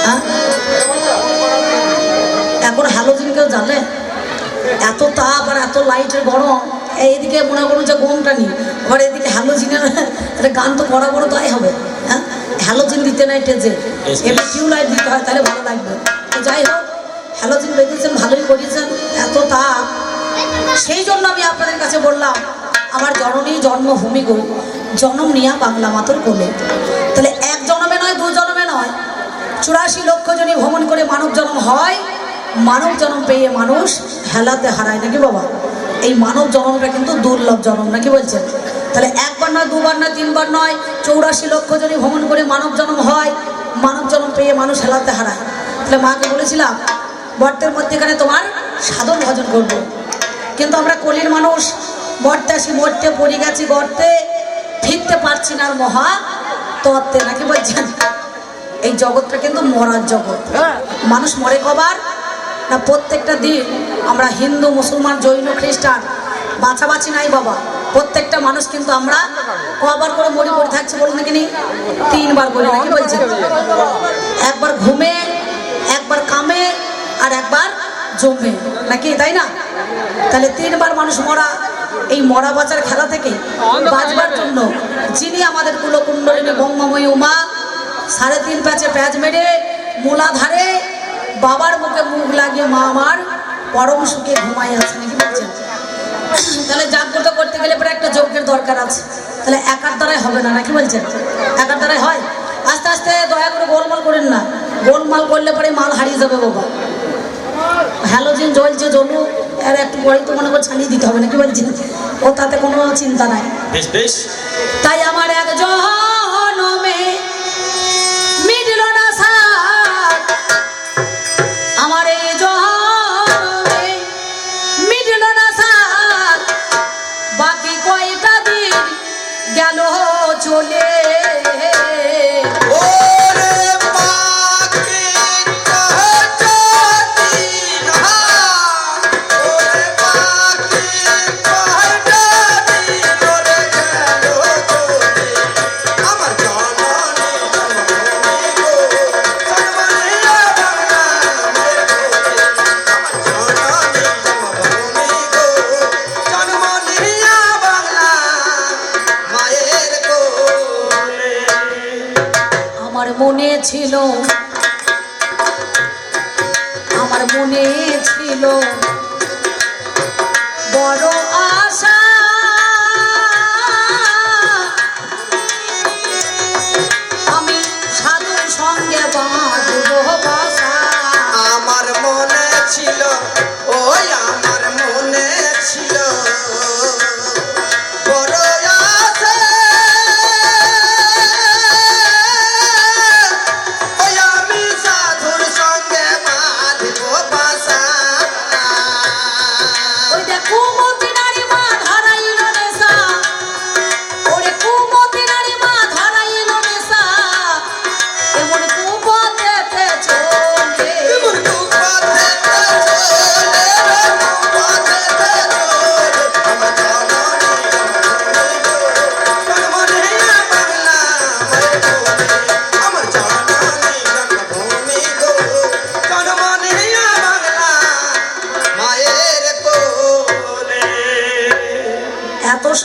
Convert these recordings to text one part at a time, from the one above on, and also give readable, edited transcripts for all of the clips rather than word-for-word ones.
হ্যাঁ, এখন হ্যালোজিন কেউ জানে? এত তাপ আর এত লাইটের গরম, এইদিকে মনে করুন যে গমটা নি, আবার এদিকে হ্যালোজিনের একটা গান তো বড় বড় তাই হবে। হ্যাঁ, হ্যালোজিন দিতে নাই টেজে, এবার টিউবলাইট দিতে হয়, তাহলে ভালো লাগবে। তো যাই হোক, হ্যালোজিন বেঁধেছেন, ভালোই করিয়েছেন। এত তাপ, সেই জন্য আমি আপনাদের কাছে বললাম আমার জননী জন্মভূমি গো, জন্ম নিয়া বাংলা মাতর কোলে। তাহলে এক জন্মে নয়, দু জন্মে নয়, 84 লক্ষ জনই ভ্রমণ করে মানব জন্ম হয়। মানব জন্ম পেয়ে মানুষ হেলাতে হারায় নাকি বাবা? এই মানব জন্মটা কিন্তু দুর্লভ জন্ম নাকি বলছেন? তাহলে একবার নয়, দুবার নয়, তিনবার নয়, 84 লক্ষ জনই ভ্রমণ করে মানব জন্ম হয়। মানব জন্ম পেয়ে মানুষ হেলাতে হারায়। তাহলে মাকে বলেছিলাম বর্তের মধ্যেখানে তোমার সাধন ভজন করব, কিন্তু আমরা কলির মানুষ, মরতে আসি, মরতে পড়ে গেছি গর্তে, ফিরতে পারছি না আর মহা তত্ত্বে নাকি বলছেন? এই জগৎটা কিন্তু মরার জগৎ। মানুষ মরে কবার না? প্রত্যেকটা দিন আমরা হিন্দু, মুসলমান, জৈন, খ্রিস্টান বাছাবাছি নাই বাবা। প্রত্যেকটা মানুষ কিন্তু আমরা কবার করে মরে পড়ে থাকছি বলুন নাকি? 3 বার করে নাকি বলছেন? একবার ঘুমে, একবার কামে, আর একবার জমে নাকি, তাই না? তাহলে 3 বার মানুষ মরা। এই মরা বাঁচার খেলা থেকে বাঁচবার জন্য যিনি আমাদের কুলকুণ্ডলিনী ব্রহ্মময়ী উমা 3.5 প্যাচে প্যাচ মেরে মূলাধারে বাবার মুখে মুখ লাগিয়ে মা আমার পরম সুখে ঘুমাই আছে নাকি বলছেন? তাহলে জাগ্রত করতে গেলে পরে একটা যজ্ঞের দরকার আছে। তাহলে একার দ্বারাই হবে না নাকি বলছেন? একার দ্বারাই হয়? আস্তে আস্তে দয়া করে গোলমাল করেন না, গোলমাল করলে পরে মাল হারিয়ে যাবে বাবা। হ্যালোজিন জ্বলছে, জ্বলুক, আর একটু পরেই তো মনে করে ছানিয়ে দিতে হবে নাকি বলছেন? ও তাতে কোনো চিন্তা নাই। তাই আমার এক জনমে মিটল না সাথ, আমার এই জনমে মিটল না সাথ, বাকি কয়টা দিন গেল চলে। মনে ছিল, আমার মনে ছিল বড় আশা, আমি সাধুর সঙ্গে বাঁধব বাসা। আমার মনে ছিল, ওই আমার মনে ছিল বড় আশা,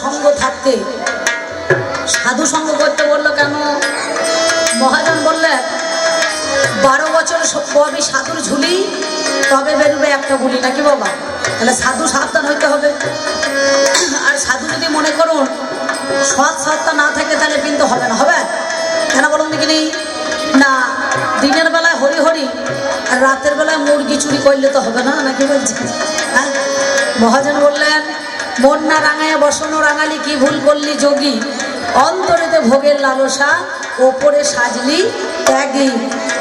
সঙ্গ থাকতে সাধু সঙ্গ করতে বললো কেন? মহাজন বললেন 12 বছর বয়সী সাধুর ঝুলি, তবে বেরোবে একটা গুলি নাকি বাবা? তাহলে সাধু সাবধান হইতে হবে। আর সাধু যদি মনে করুন সৎ সত্তা না থাকে তাহলে কিন্তু হবে না। হবে কেন বলুন দেখিনি? না, দিনের বেলায় হরি হরি আর রাতের বেলায় মুরগি চুরি করলে তো হবে না নাকি বলছি? হ্যাঁ, মহাজন বললেন মন না রাঙায় বসনো রাঙালি, কি ভুল করলি যোগী, অন্তরেতে ভোগের লালসা, ওপরে সাজলি ত্যাগী।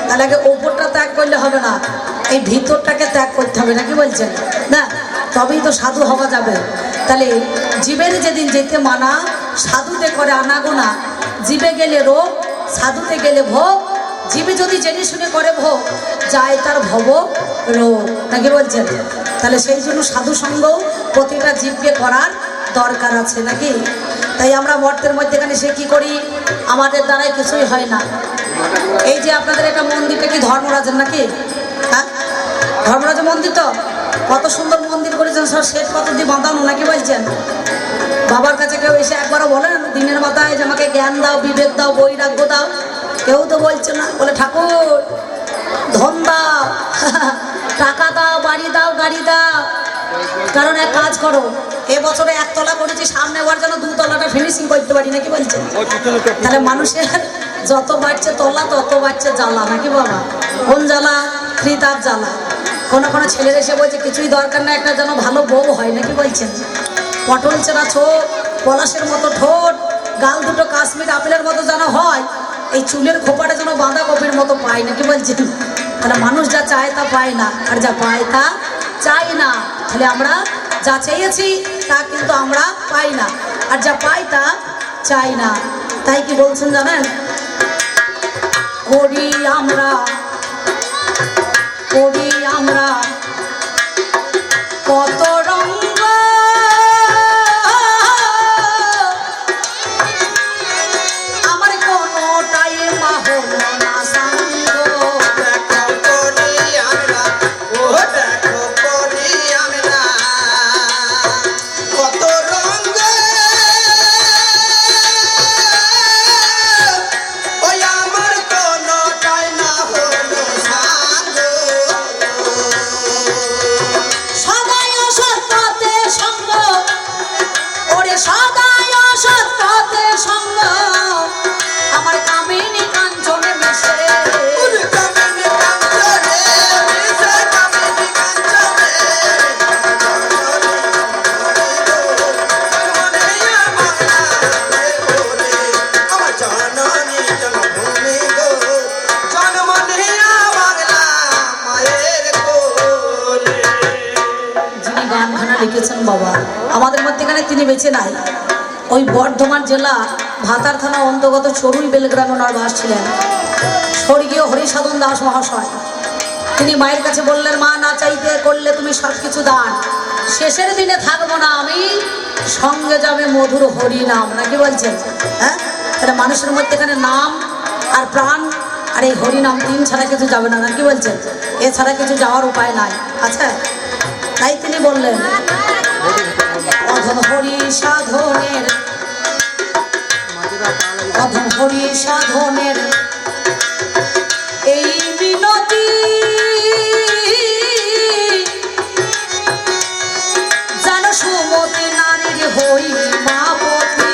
তাহলে আগে ওপরটা ত্যাগ করলে হবে না, এই ভিতরটাকে ত্যাগ করতে হবে নাকি বলছেন? না, তবেই তো সাধু হওয়া যাবে। তাহলে জীবের যেদিন যেতে মানা, সাধুতে করে আনাগোনা, জীবে গেলে রোগ, সাধুতে গেলে ভোগ। জীবে যদি জেনে শুনে করে ভোগ, যায় তার ভব রোগ নাকি বলছেন? তাহলে সেই জন্য সাধু সঙ্গ প্রতিটা জীবকে করার দরকার আছে নাকি? তাই আমরা মর্তের মধ্যেখানে সে কি করি, আমাদের দ্বারাই কিছুই হয় না, এই যে আপনাদের এটা মন্দিরটা কি ধর্মরাজের নাকি? হ্যাঁ, ধর্মরাজের মন্দির তো। কত সুন্দর মন্দির করেছেন, সব শ্বেত পাথর দিয়ে বাঁধানো নাকি বলছেন? বাবার কাছে কেউ এসে একবারও বলেন দিনের মাথায় যে আমাকে জ্ঞান দাও, বিবেক দাও, বৈরাগ্য দাও? কেউ তো বলছে না। বলে ঠাকুর ধন দাও, টাকা দাও, বাড়ি দাও, গাড়ি দাও। কারণ এক কাজ করো, এবছরে একতলা করেছি, সামনে বার যেন দুতলাটা ফিনিশিং করতে পারি নাকি বলছেন? তাহলে মানুষের যত বাড়ছে তলা তত বাড়ছে জ্বালা নাকি বাবা? কোন জ্বালা? ত্রিতাপ জ্বালা। কোনো কোনো ছেলের এসে বলছে কিছুই দরকার না, একটা যেন ভালো বউ হয় নাকি বলছেন? পটল চেনা ছোট, পলাশের মতো ঠোঁট, গাল দুটো কাশ্মীর আপেলের মতো যেন হয়, এই চুলের খোপাটা যেন বাঁধাকপির মতো পায় নাকি বলছেন? তাহলে মানুষ যা চায় তা পায় না, আর যা পায় তা চাই না। তাহলে আমরা যা চেয়েছি তা কিন্তু আমরা পাই না, আর যা পাই তা চাই না। তাই কি বলছেন জানেন? করি আমরা, করি আমরা কত রঙ্গ, আমার কোনোটাই মা হলো না সাঙ্গ। দেখো করি আমরা, ও দেখো করি আমরা কত রঙ্গ, ওই আমার কোনোটাই না হলো সাঙ্গ। সদাই অসৎপথে সঙ্গ, ওরে সদাই অসৎপথে সঙ্গ, আমার কামিনী কাঞ্চনে মিশে। ওরে কামিনী কাঞ্চনে মিশে, কামিনী কাঞ্চনে আমার জননী জন্মভূমি গো, জন্মনিয়া বাংলা মায়ের কোলে। যিনি গানখানা লিখেছেন বাবা, আমাদের মধ্যেখানে তিনি বেঁচে নাই। ওই বর্ধমান জেলা ভাতার থানা অন্তর্গত চড়ুই বেলগ্রামে ওনার বাস ছিলেন, স্বর্গীয় হরিসাধন দাস মহাশয়। তিনি মায়ের কাছে বললেন, মা না চাইতে করলে তুমি সব কিছু দান, শেষের দিনে থাকবো না আমি, সঙ্গে যাবে মধুর হরি নাম নাকি বলছেন? হ্যাঁ, এটা মানুষের মধ্যে এখানে নাম আর প্রাণ আর এই হরি নাম তিন ছাড়া কিছু যাবে না নাকি বলছেন? এছাড়া কিছু যাওয়ার উপায় নাই। আচ্ছা, তাই তিনি বললেন অধম হরি সাধনের, অধম হরি সাধনের এই বিনতি, যেন সুমতি নারীর হই মাপতি।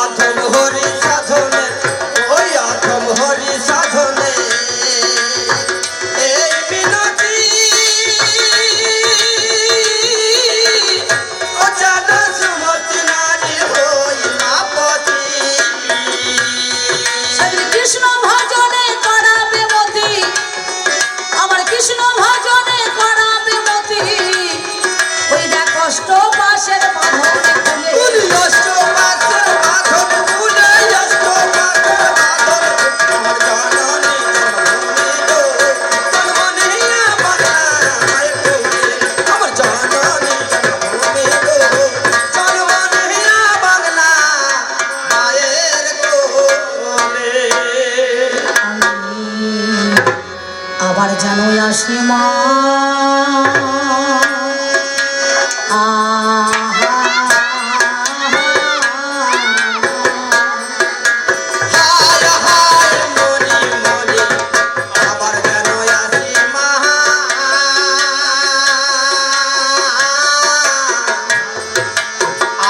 অধম হরি সাধনে, ওই অধম হরি সাধনে এই বিনতি, ও যেন সুমতি নারী হই মাপতি। সেদিন কৃষ্ণ ভজনে করাবে মতি, আমার কৃষ্ণ ভজনে করাবে মতি, ওই দেখ কষ্ট পাশের বাঁধনে খুলে। কুলি অষ্ট পাশের বাঁধন খুলে, অষ্ট পাশের বাঁধন খুলে, আমার জননী জন্মভূমি গো, জন্মনিয়া বাংলা মায়ের কোলে। আমার জননী জন্মভূমি গো, জন্মনিয়া বাংলা মায়ের কোলে। আমি আবার যেন আসি মা, হায় হায় মরি মরি আবার যেন আসি মা।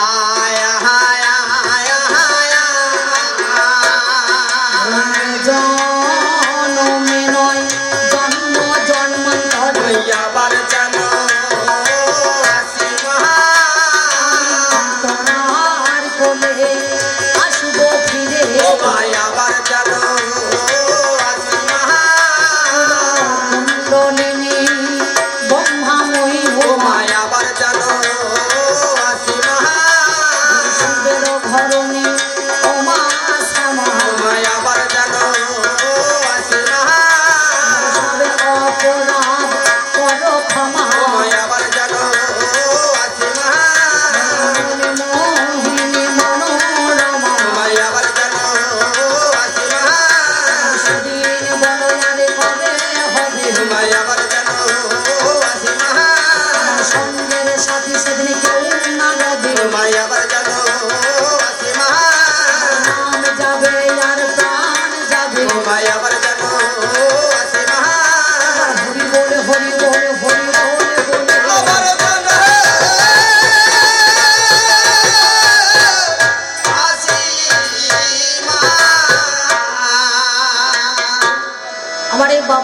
আয় হায় হায় হায় জন্মে নয় জন্ম জন্মান্তরে আবার যেন আসি মা।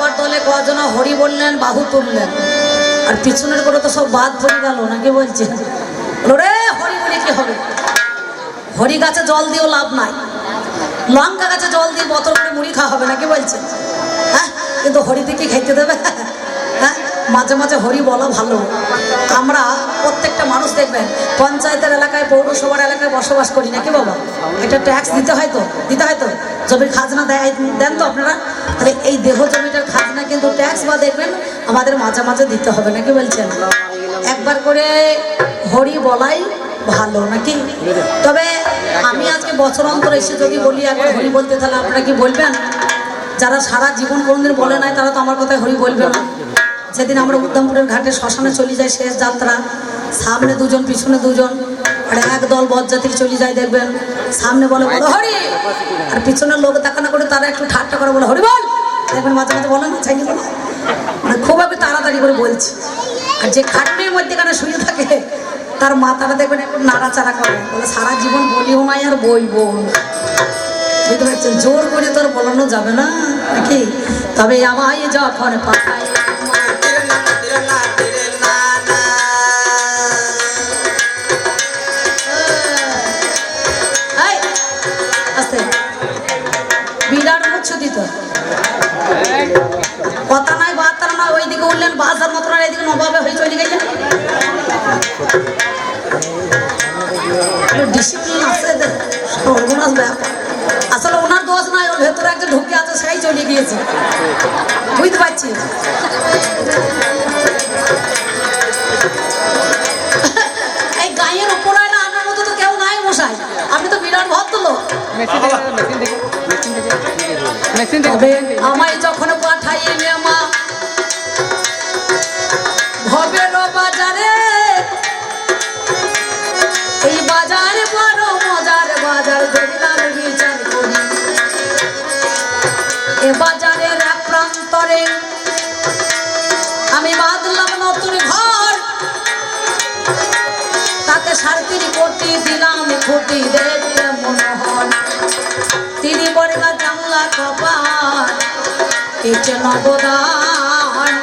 বাবার দলে কজন হরি বললেন, বাহু তুললেন, আর পিছনের করে তো সব বাদ পড়ে গেল নাকি বলছে? রে হরি বলে কি হবে? হরি গাছে জল দিয়েও লাভ নাই, লঙ্কা গাছে জল দিয়ে বোতল করে মুড়ি খাওয়া হবে নাকি বলছে? হ্যাঁ, কিন্তু হরিতে কি খাইতে দেবে? হ্যাঁ, মাঝে মাঝে হরি বলা ভালো। আমরা প্রত্যেকটা মানুষ দেখবেন পঞ্চায়েতের এলাকায়, পৌরসভার এলাকায় বসবাস করি নাকি বাবা? এটা ট্যাক্স দিতে হয় তো, দিতে হয় তো, জমির খাজনা দেন তো আপনারা? তাহলে এই দেহ জমিটার খাজনা কিন্তু ট্যাক্স বা দেখবেন আমাদের মাঝে মাঝে দিতে হবে নাকি বলছেন? একবার করে হরি বলাই ভালো নাকি? তবে আমি আজকে বছর অন্তর এসে যদি বলি একবার হরি বলতে, তাহলে আপনারা কি বলবেন? যারা সারা জীবন কোনদিন বলে নাই তারা তো আমার কথায় হরি বলবে না। যেদিন আমরা উদ্দামপুরের ঘাটে শ্মশানে চলে যাই, শেষ যাত্রা, সামনে দুজন পিছনে দুজন, আর একদল বরযাত্রী চলে যায়, দেখবেন সামনে বলে বলো হরি, আর পিছনের লোক তাকানা করে তারা একটু ঠাট্টা করে বলে হরি বল, দেখবেন মাঝে মাঝে বলে না, চাইনি বলো, মানে খুব আমি তাড়াতাড়ি করে বলছি। আর যে খাটনির মধ্যেখানে শুয়ে থাকে তার মাথাটা দেখবেন একটু নাড়াচাড়া করে, বলে সারা জীবন বলিও নাই আর বইবো না। বুঝতে পারছেন? জোর করে তো আর বলানো যাবে না নাকি? তবে আমায় যখন পাঠায় বিরাট মুচ্ছ দিত, কথা নাই বার্তা না, ওইদিকে উঠলেন বাসার মতন, আর এইদিকে নবাবে হয়ে চলে গেলেন। ডিসিপ্লিন আছে সর্বনাশ ব্যাপার। আসলে ওনার দোষ নাই, ওর ভেতরে একজন ঢুকে আছে, সেই চলে গিয়েছে, বুঝতে পারছি। এই গায়ের ওপরে না আপনার মতো তো কেউ নাই মশাই, আপনি তো বিরাট ভক্ত লোক। তবে আমায় যখন পাঠাইলে মা ভবের বাজারে, এই বাজারে বড় মজার বাজার, দেখলাম বিচার করি এ বাজারের এক প্রান্তরে আমি বাঁধলাম নতুন ঘর, তাতে 3.5 কোটি দিলাম খুঁটি, দেখতে মনোহর 3 বর্গা জানলা কপাট, এটে নবদান,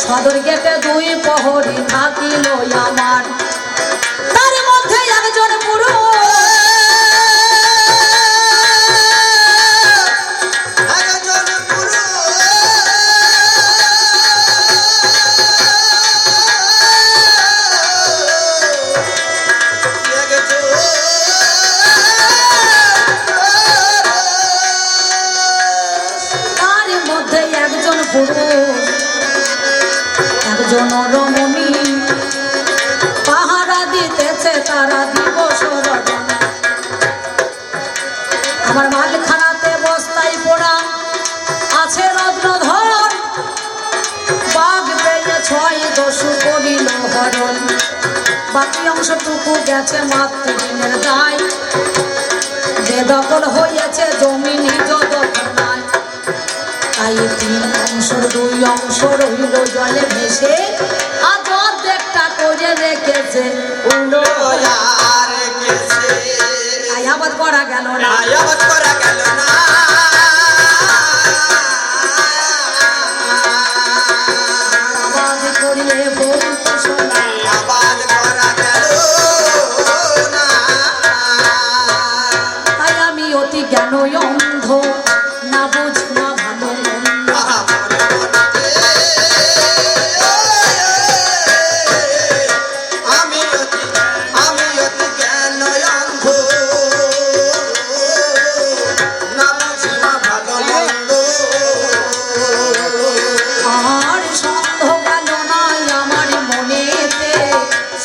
সদর গেটে 2 প্রহরী থাকিল আমার, তার মধ্যে একজন পুরুষ, একজন রমণী পাহারা দিতেছে তারা দিবস রজনী, আমার মালখানাতে বস্তায় পোড়া আছে রত্নধন, বাঘ পেয়ে 6 দস্যু করিল হরণ, বাকি অংশটুকু গেছে মাত্র দিনের দায়, বেদখল হয়েছে জমি নিজ দখলায়, তাই 3 অংশের 2 অংশ রইল জলে ভেসে, আজ অর্ধেকটা করে রেখেছে উলো রেখেছে, আয়াবাদ করা গেল না, আয়াবাদ করা গেল না, আবাদ করিলে বলতে শোনা, আবাদ করা গেল না, তাই আমি অতি জ্ঞান অন্ধ, না বুঝনা ভালো মন্দ, আমি অতি জ্ঞান অন্ধ, না বুঝনা ভালো মন্দ, আর সন্দেহ গেল নাই আমার মনেতে,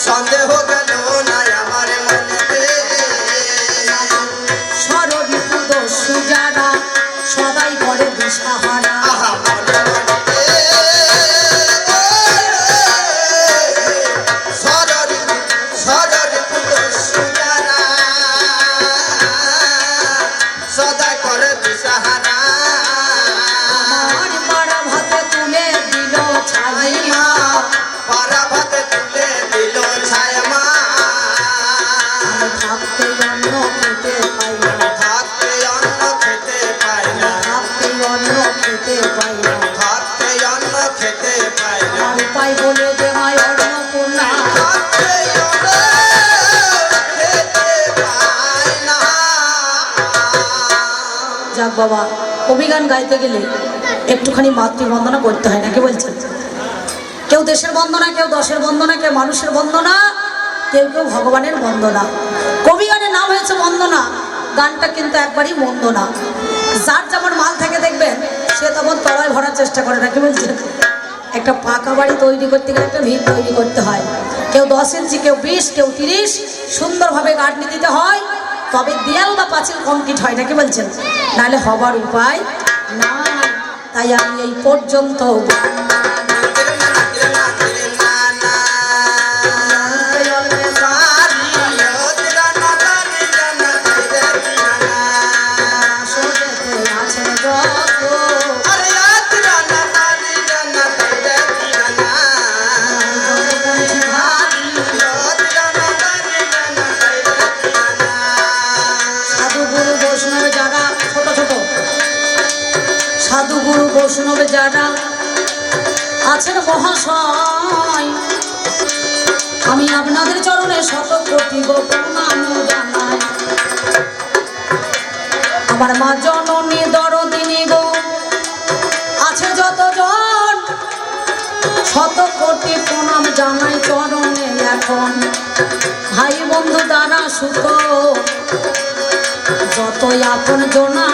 সন্দেহ গেল নাই আমার মনেতে, সররিপু দস্যু যারা সদাই করে দিশাহারা, সদাই করে দিশাহারা, আমার পাড়া ভাতে তুলে দিল ছাই মা, পাড়া ভাতে তুলে দিল ছাই মা, থাকতে অন্ন খেতে পাই না, থাকতে অন্ন খেতে পাই না, থাকতে অন্ন খেতে পাই বলে যে মায় অন্নপূর্ণা। যাক বাবা, কবিগান গাইতে গেলে একটুখানি মাতৃবন্দনা করতে হয় নাকি বলছেন? কেউ দেশের বন্দনা, কেউ দশের বন্দনা, কেউ মানুষের বন্দনা, কেউ কেউ ভগবানের বন্দনা। কবিগানের নাম হয়েছে বন্দনা, গানটা কিন্তু একবারই মন্দ না। যার যেমন মাল থেকে দেখবেন সে তখন তলায় ভরার চেষ্টা করে নাকি বলছেন? একটা পাকা বাড়ি তৈরি করতে গেলে একটা ভিত তৈরি করতে হয়। কেউ 10 ইঞ্চি, কেউ 20, কেউ 30 সুন্দরভাবে গাঁথনি দিতে হয়, তবে দেয়াল বা পাঁচিল কমপ্লিট হয় নাকি বলছেন? নাহলে হবার উপায় না। তাই আমি এই পর্যন্ত সাধুগুরু বৈষ্ণব যারা আছেন মহাশয়, আমি আপনাদের চরণে শত কোটি গো প্রণাম জানাই। আমার মা জননী দরদিনী গো আছে যতজন, শত কোটি প্রণাম জানাই চরণে এখন। ভাই বন্ধু দ্বারা সুখ যতই আপন জনা,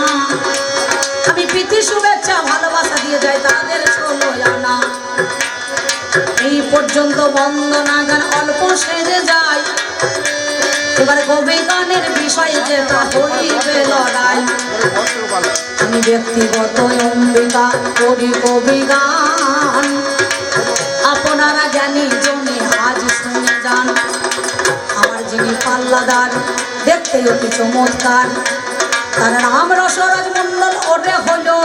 আমি প্রীতি শুভেচ্ছা ভালোবাসা দিয়ে যাই তাদের 16 আনা। এই পর্যন্ত বন্দনা গান অল্প সেরে যায়, এবার কবি গানের বিষয়ে যেটা হইবে লড়াই। আমি ব্যক্তিগত অম্বিকা করি কবি গান, আপনারা জ্ঞানী জনে আজ শুনে যান। আমার যিনি পাল্লাদার দেখতে অতি চমৎকার, তার নাম রসরাজ মন্ডল। ওরে হলো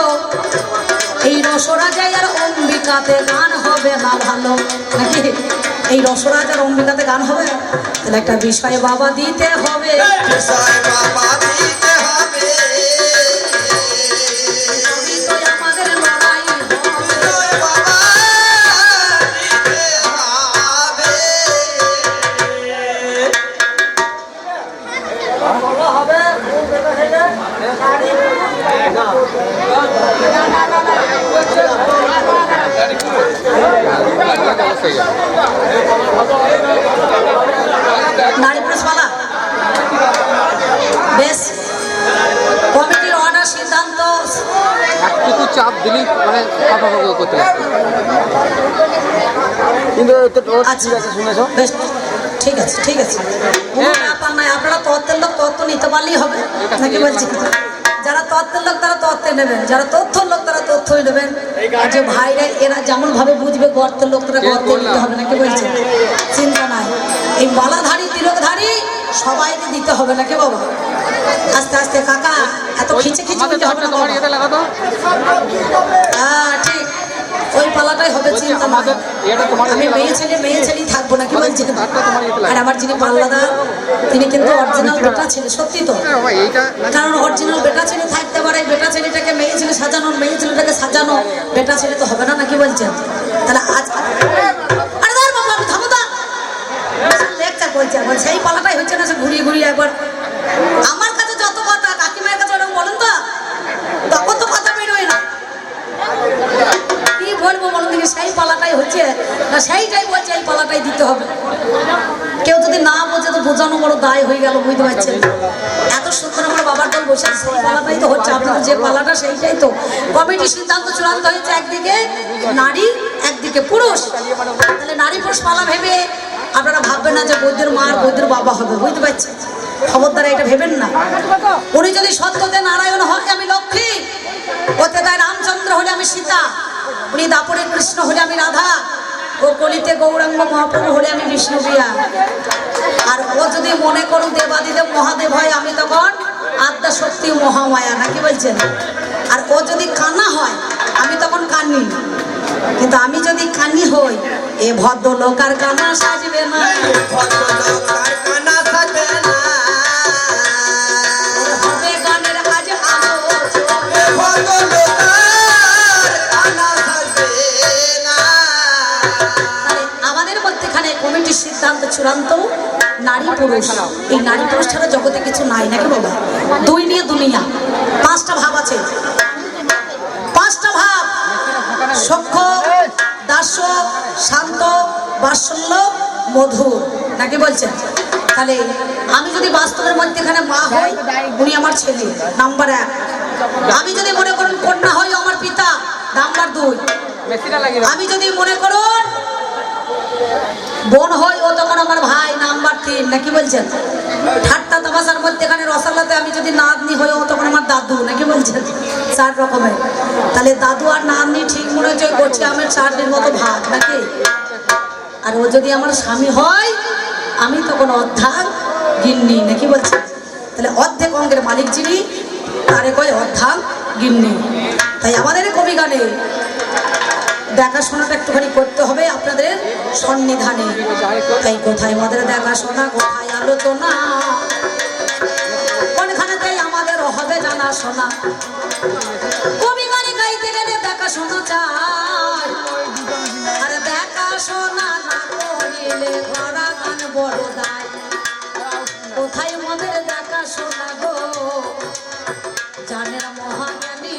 এই রসরাজাই আর অম্বিকাতে গান হবে না ভালো নাকি? এই রসরাজ আর অম্বিকাতে গান হবে, তাহলে একটা বিষয় বাবা দিতে হবে। আমাদের লড়াই নারী পুরুষ পালা বেশ। কমিটির অর্ডার সিদ্ধান্ত একটু চাপ দিলেই মানে করতে কিন্তু আচ্ছা শুনেছ বেশ, ঠিক আছে ঠিক আছে, কোনো ব্যাপার নাই। আপনারা তত্ত্বের লোক তত্ত্ব নিতে পারলেই হবে নাকি বলছি? যারা তত্ত্বের লোক তারা তত্ত্বে নেবেন, যারা তথ্যর লোক তারা তথ্যই নেবেন। আর যে ভাইরা এরা যেমন ভাবে বুঝবে গর্তের লোক তারা গর্তে নিতে হবে নাকি বলছে? চিন্তা নাই, এই মালাধারী তিলকধারী সবাইকে দিতে হবে নাকি বাবা? আস্তে আস্তে কাকা, এত খিচে খিচে দিতে হবে না। হ্যাঁ ঠিক, ওই পালাটাই হবে, চিন্তা নাই। আমি মেয়ে ছেলেই থাকবো নাকি বলছি? আর আমার যিনি পাল্লাদার তিনি কিন্তু অরিজিনাল বেটা ছেলে, সত্যি তো। কারণ অরিজিনাল বেটা ছেলে থাকতে পারে, বেটা ছেলেটাকে মেয়ে ছেলে সাজানো, মেয়ে ছেলেটাকে সাজানো, বেটা ছেলে তো হবে না নাকি বলছেন? তাহলে আজ আরে ধর বাবা, আমি থামো তো, লেকচার বলছি একবার, সেই পালাটাই হচ্ছে না, সে ঘুরিয়ে ঘুরিয়ে একবার। আমার কাছে যত কথা, কাকিমায়ের কাছে ওরকম বলেন তো, তখন তো কথা বেরোয় না। কি বলবো বলুন দেখি, সেই পালাটাই হচ্ছে না, সেইটাই বলছে এই পালাটাই দিতে হবে। কেউ যদি না বোঝে তো বোঝানো বড় দায় হয়ে গেল, বুঝতে পারছেন? এত সুন্দর আমার বাবার দল বসে আছে, সেই পালাটাই তো হচ্ছে। আপনাদের যে পালাটা সেইটাই তো। কমিটির সিদ্ধান্ত চূড়ান্ত হয়েছে, একদিকে নারী একদিকে পুরুষ। তাহলে নারী পুরুষ পালা ভেবে আপনারা ভাববেন না যে বৈদ্যের মা আর বৈদ্যের বাবা হবে, বুঝতে পারছেন? খবরদারা এটা ভেবেন না। উনি যদি সত্যতে নারায়ণ হয় আমি লক্ষ্মী, ওতে তাই রামচন্দ্র হলে আমি সীতা, উনি দাপরে কৃষ্ণ হলে আমি রাধা, ও কলিতে গৌরাঙ্গ মহাপ্রভু হলে আমি বিষ্ণুপ্রিয়া। আর ও যদি মনে করুন দেবাদিদেব মহাদেব হয়, আমি তখন আদ্যা শক্তি মহামায়া নাকি বলছেন? আর ও যদি কানা হয় আমি তখন কান্নি। কিন্তু আমি যদি কান্নি হই, এ ভদ্রলোক আর কানা সাজবে না। হবে গানের আজ আলো কমিটির সিদ্ধান্ত চূড়ান্ত, নারী পুরুষ, এই নারী পুরুষ ছাড়া জগতে কিছু নাই নাকি বাবা? দুই নিয়ে দুনিয়া, পাঁচটা ভাব আছে, পাঁচটা ভাব: সখ্য, দাস্য, শান্ত, বাৎসল্য, মধুর, নাকি বলছেন? তাহলে আমি যদি বাস্তবের মধ্যেখানে মা হই, উনি আমার ছেলে, নাম্বার 1। আমি যদি মনে করুন কন্যা হই, আমার পিতা, নাম্বার 2। আমি যদি মনে করুন বোন হই, ও তখন আমার ভাই, নাম্বার 3, নাকি বলছেন? ঠাট্টা তামাশার মধ্যেখানে রসালাতে আমি যদি নাতনি হই, ও তখন আমার দাদু, নাকি বলছেন? 4 রকমের। তাহলে দাদু আর নাতনি ঠিক মনে হচ্ছে করছে আমার 4 মতো ভাগ, নাকি? আর ও যদি আমার স্বামী হয়, আমি তখন অর্ধাঙ্গ গিন্নি, নাকি বলছেন? তাহলে অর্ধেক অঙ্গের মালিক যিনি, তারে কয় অর্ধাঙ্গ গিন্নি। তাই আমাদের কবি গানে দেখাশোনাটা একটুখানি করতে হবে আপনাদের সন্নিধানে। তাই কোথায় আমাদের দেখাশোনা, কোথায় আলোচনা, কোনখানেতেই আমাদের হবে জানাশোনা। কবি গানে গাইতে গেলে দেখাশোনা চাই, আর দেখাশোনা না করিলে গড়া গান বড় দায়। কোথায় আমাদের দেখাশোনা গো, জানের মহাজ্ঞানী,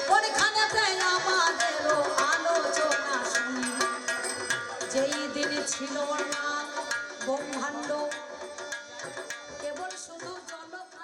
কোনখানেতে আমাদেরও আলোচনা শুনি। যেই দিন ছিল না ব্রহ্মাণ্ড, কেবল শুধু জনতা।